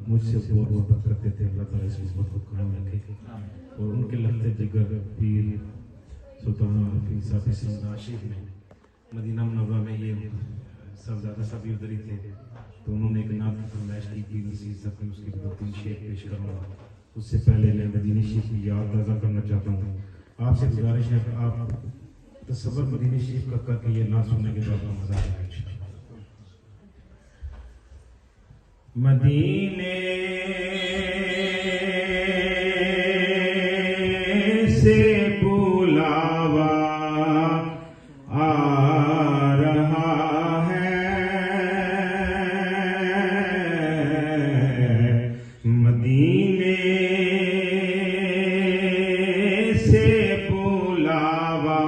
مجھ سے بہت محبت کرتے تھے. اللہ تعالیٰ اس محبت کو قائم رکھے اور ان کے لگتے جگر پیر سلطان رفیع صاحب سے ناشید میں مدینہ منورہ میں یہ صاحبزادہ صاحب ادھر ہی تھے تو انہوں نے ایک نعت کی فرمائش کی تھی. اسی سب میں اس کے 2-3 شعر پیش کروں گا. اس سے پہلے میں مدینہ شریف کی یاد تازہ کرنا چاہتا ہوں. آپ سے گزارش ہے کہ آپ تصور مدینہ شریف کا کر کے یہ نعت سننے کے بعد مزہ آئے گا. مدینے سے بلاوا آ رہا ہے, مدینے سے بلاوا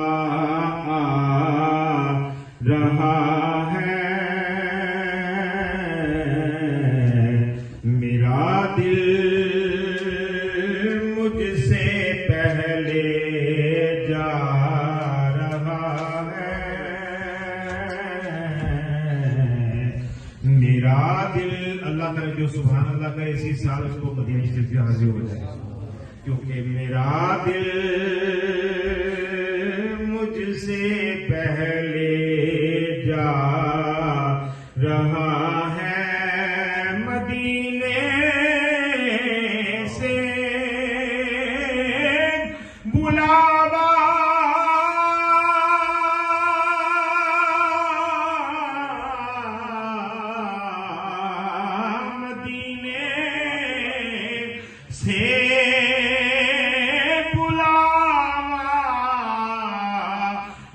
آ رہا ہے. میرا دل مجھ سے پہلے جا رہا ہے. میرا دل اللہ تعالیٰ جو سبحان اللہ کا اسی سال اس کو مدینہ شریف سے حاضر ہو جائے کیونکہ میرا دل مجھ سے پہلے جا رہا ہے. مدینے سے بلاوا مدینے سے بلاوا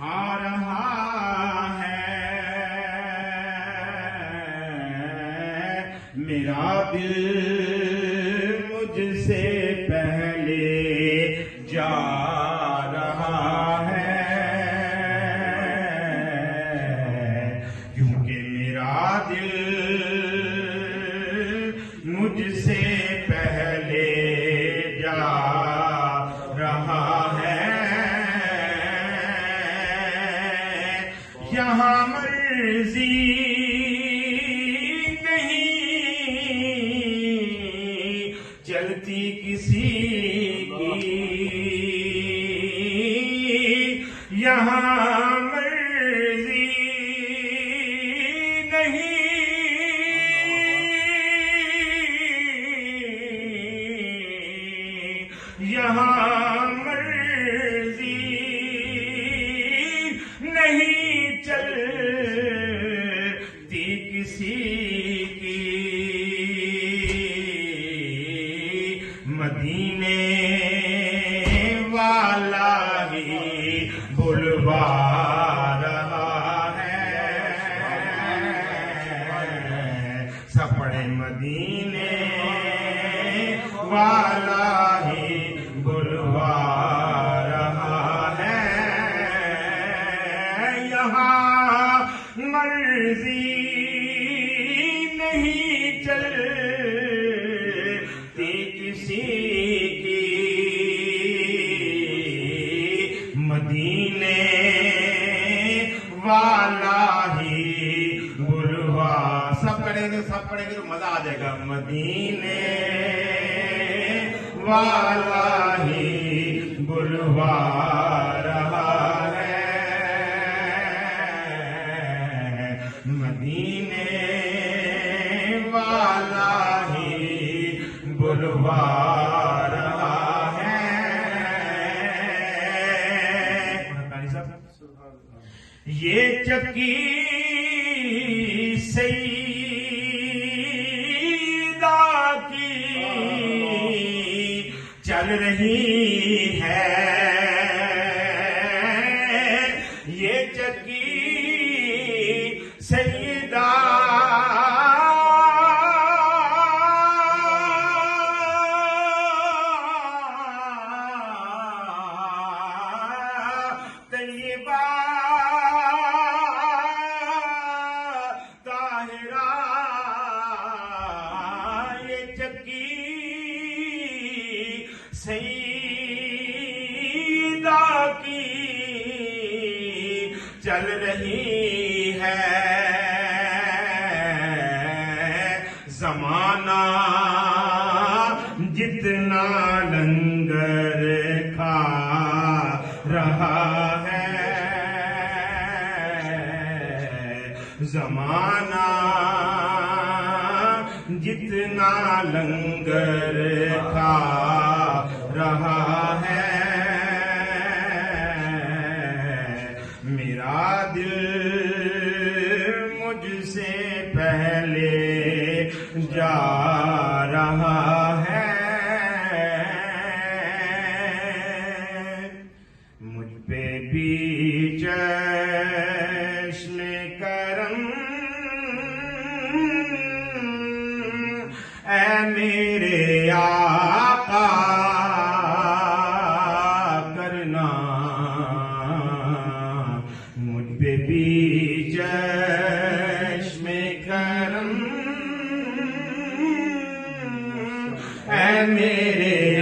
آ رہا ہے. میرا دل مجھ سے پہلے جا رہا ہے کیونکہ میرا دل مجھ سے پہلے جا رہا ہے. یہاں مرضی چلتی کسی کی, یہاں مرضی نہیں یہاں مرضی نہیں چلتی کسی کی. مدینے والا ہی بلوا رہا ہے. سپڑے مدینے والا ہی بلوا رہا ہے. یہاں مرضی نہیں چلتی کسی کی. مدینے والا ہی بلوا. سب پڑھیں گے تو مزہ آ جائے گا. مدینے والا ہی بلوا رہا ہے. مدینے والا ہی بلوا رہا ہے. یہ چکی سیدہ کی چل رہی ہے. یہ چکی سیدہ طیبہ طاہرہ یہ چکی سیدہ کی چل رہی ہے. زمانہ جتنا لنگر کھا رہا ہے زمانہ، جتنا لنگر کھا رہا ہے میرا دل مجھ سے پہلے جا رہا ہے، مجھ پہ بھی چشم کرم اے میرے آقا کرنا، مجھ پہ بھی چشم کرم اے میرے